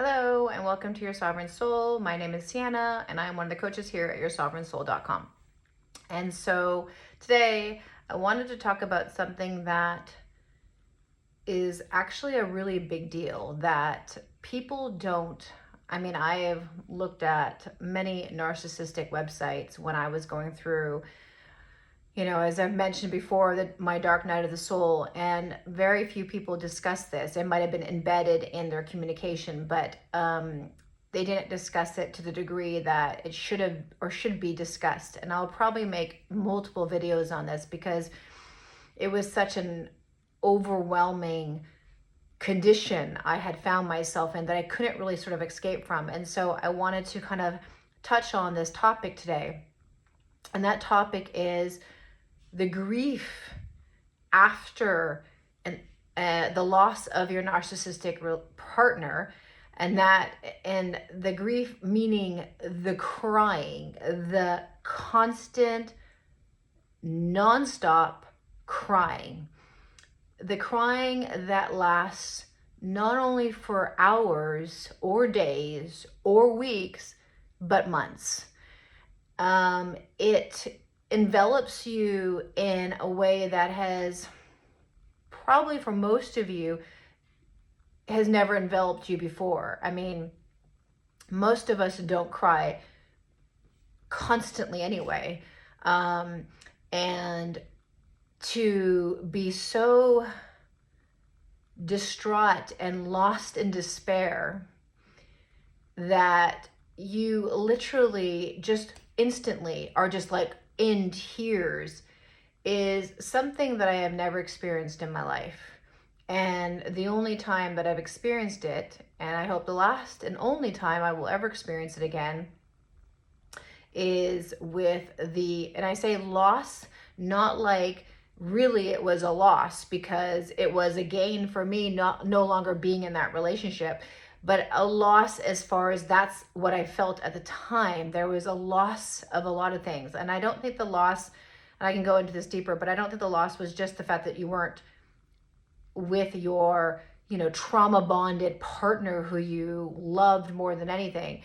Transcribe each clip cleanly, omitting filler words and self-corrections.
Hello and welcome to Your Sovereign Soul. My name is Sienna and I'm one of the coaches here at YourSovereignSoul.com. And so today I wanted to talk about something that is actually a really big deal that people don't. I have looked at many narcissistic websites when I was going through, as I've mentioned before, my dark night of the soul, and very few people discuss this. It might have been embedded in their communication, but they didn't discuss it to the degree that it should have or should be discussed. And I'll probably make multiple videos on this because it was such an overwhelming condition I had found myself in that I couldn't really sort of escape from. And so I wanted to kind of touch on this topic today. And that topic is the grief after the loss of your narcissistic partner, and the grief meaning the crying, the constant, nonstop crying, the crying that lasts not only for hours or days or weeks, but months. It envelops you in a way that has probably for most of you has never enveloped you before. Most of us don't cry constantly anyway. And to be so distraught and lost in despair that you literally just instantly are just like in tears is something that I have never experienced in my life. And the only time that I've experienced it, and I hope the last and only time I will ever experience it again, is with and I say loss, not like really it was a loss because it was a gain for me no longer being in that relationship, but a loss as far as that's what I felt at the time. There was a loss of a lot of things. And I don't think the loss, and I can go into this deeper, but I don't think the loss was just the fact that you weren't with your, trauma bonded partner who you loved more than anything.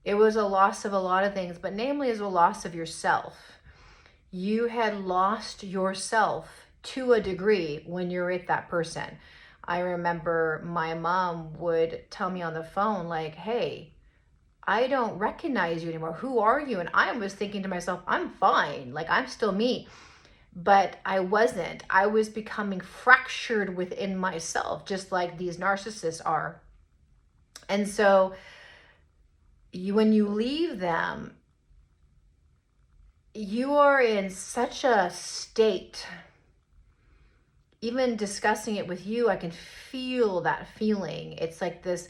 It was a loss of a lot of things, but namely is a loss of yourself. You had lost yourself to a degree when you're with that person. I remember my mom would tell me on the phone, like, hey, I don't recognize you anymore. Who are you? And I was thinking to myself, I'm fine. Like, I'm still me. But I wasn't. I was becoming fractured within myself, just like these narcissists are. And so when you leave them, you are in such a state. Even discussing it with you, I can feel that feeling. It's like this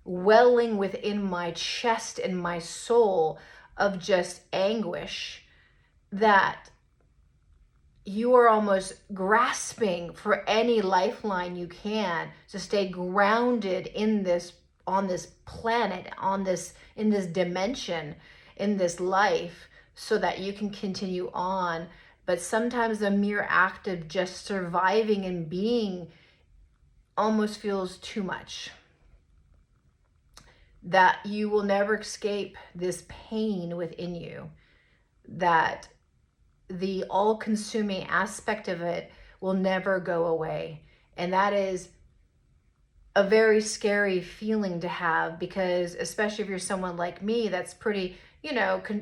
welling within my chest and my soul of just anguish that you are almost grasping for any lifeline you can to stay grounded on this planet, in this dimension, in this life, so that you can continue on. But sometimes the mere act of just surviving and being almost feels too much. That you will never escape this pain within you. That the all-consuming aspect of it will never go away. And that is a very scary feeling to have, because especially if you're someone like me that's pretty,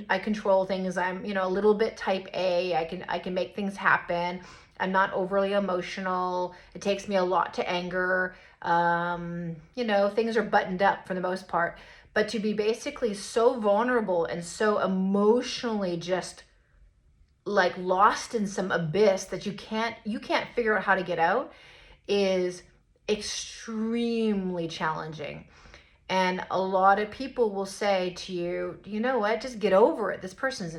I control things. I'm, a little bit type A. I can make things happen. I'm not overly emotional. It takes me a lot to anger. Things are buttoned up for the most part. But to be basically so vulnerable and so emotionally just like lost in some abyss that you can't figure out how to get out is extremely challenging. And a lot of people will say to you, you know what, just get over it. This person's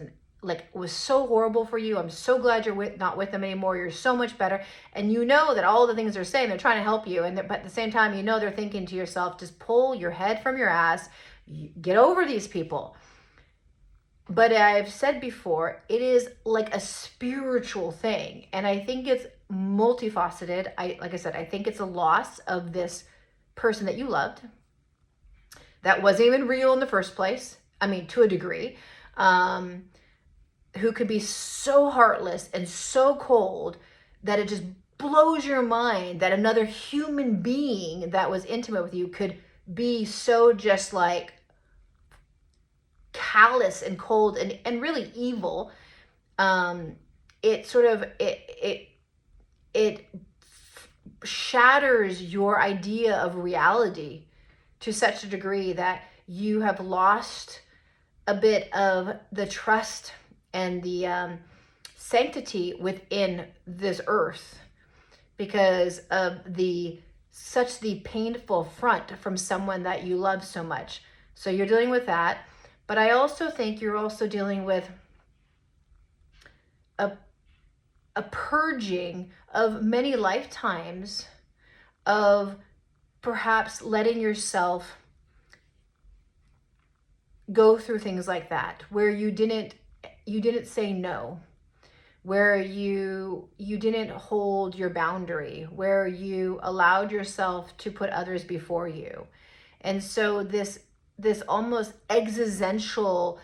was so horrible for you. I'm so glad you're not with them anymore. You're so much better. And you know that all the things they're saying, they're trying to help you. But at the same time, they're thinking to yourself, just pull your head from your ass, get over these people. But I've said before, it is like a spiritual thing. And I think it's multifaceted. Like I said, I think it's a loss of this person that you loved. that wasn't even real in the first place. I mean, to a degree, who could be so heartless and so cold that it just blows your mind that another human being that was intimate with you could be so just like callous and cold and really evil. It sort of, it shatters your idea of reality to such a degree that you have lost a bit of the trust and the sanctity within this earth because of such the painful affront from someone that you love so much. So you're dealing with that. But I also think you're also dealing with a purging of many lifetimes of perhaps letting yourself go through things like that, where you didn't say no, where you didn't hold your boundary, where you allowed yourself to put others before you. And so this almost existential,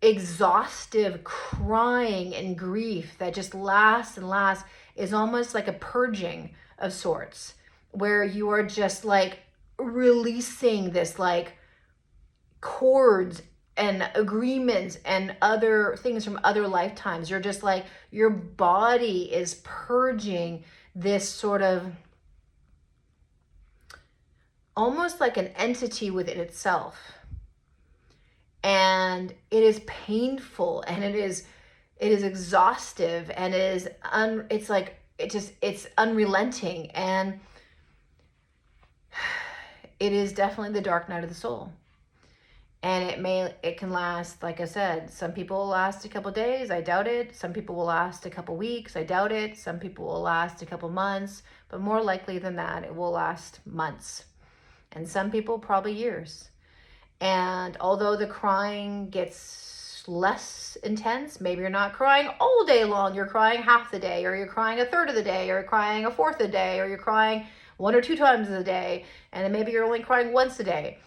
exhaustive crying and grief that just lasts and lasts is almost like a purging of sorts, where you are just like releasing this like cords and agreements and other things from other lifetimes. You're just like, your body is purging this sort of almost like an entity within itself. And it is painful and it is exhaustive and it's unrelenting, and it is definitely the dark night of the soul. And it can last, like I said, some people will last a couple days, I doubt it. Some people will last a couple weeks, I doubt it. Some people will last a couple months, but more likely than that, it will last months. And some people probably years. And although the crying gets less intense, maybe you're not crying all day long, you're crying half the day, or you're crying a third of the day, or you're crying a fourth of the day, or you're crying 1 or 2 times a day, and then maybe you're only crying once a day.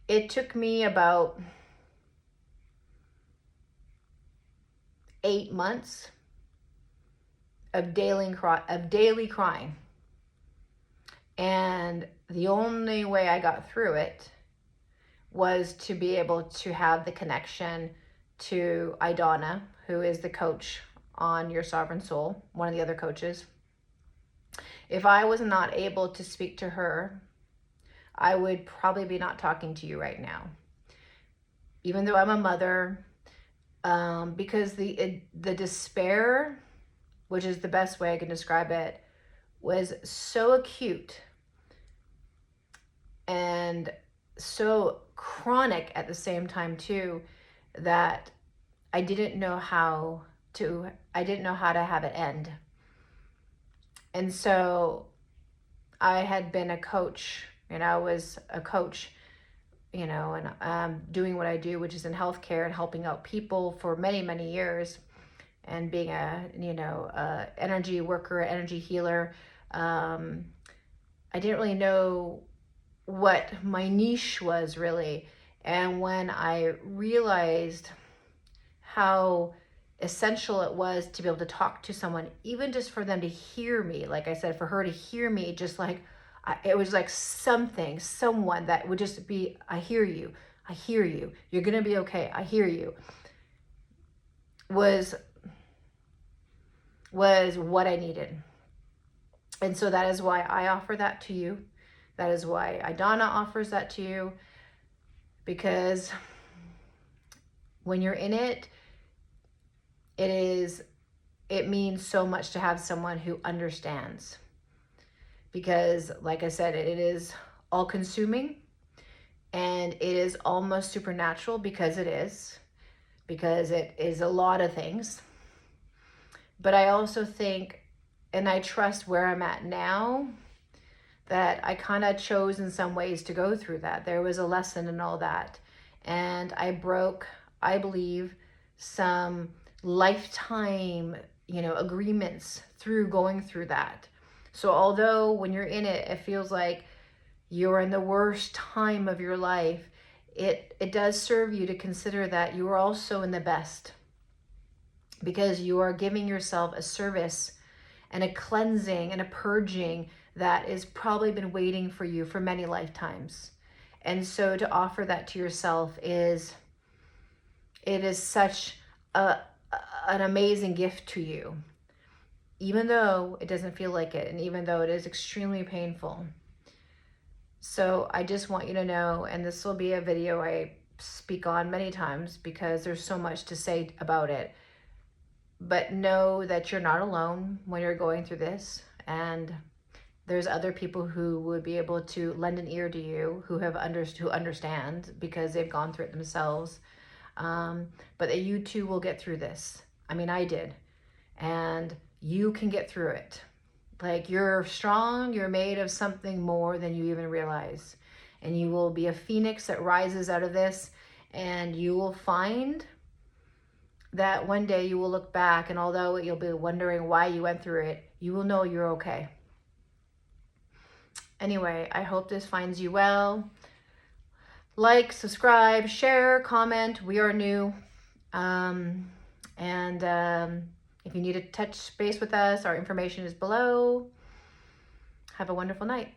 It took me about 8 months of daily crying. And the only way I got through it was to be able to have the connection to Idana, who is the coach on Your Sovereign Soul, one of the other coaches. If I was not able to speak to her, I would probably be not talking to you right now. Even though I'm a mother, because the despair, which is the best way I can describe it, was so acute and so chronic at the same time too, that I didn't know how to have it end. And so I had been a coach, and I was a coach, and doing what I do, which is in healthcare and helping out people for many, many years, and being a energy worker, energy healer. I didn't really know what my niche was really. And when I realized how essential it was to be able to talk to someone, even just for them to hear me, like I said, for her to hear me, just like, it was like someone that would just be, I hear you, you're going to be okay, I hear you, was what I needed. And so that is why I offer that to you. That is why Idana offers that to you, because when you're in it, it means so much to have someone who understands. Because like I said, it is all consuming, and it is almost supernatural, because it is a lot of things. But I also think, and I trust where I'm at now, that I kind of chose in some ways to go through that. There was a lesson in all that. And I broke, I believe, some lifetime, agreements through going through that. So although when you're in it, it feels like you're in the worst time of your life, it does serve you to consider that you are also in the best, because you are giving yourself a service and a cleansing and a purging that has probably been waiting for you for many lifetimes. And so to offer that to yourself is, it is such an amazing gift to you, even though it doesn't feel like it, and even though it is extremely painful. So I just want you to know, and this will be a video I speak on many times because there's so much to say about it, but know that you're not alone when you're going through this, and there's other people who would be able to lend an ear to you, who understand because they've gone through it themselves. But that you too will get through this. I mean, I did, and you can get through it. Like, you're strong, you're made of something more than you even realize. And you will be a phoenix that rises out of this, and you will find that one day you will look back, and although you'll be wondering why you went through it, you will know you're okay. Anyway, I hope this finds you well. Like, subscribe, share, comment. We are new. If you need to touch base with us, our information is below. Have a wonderful night.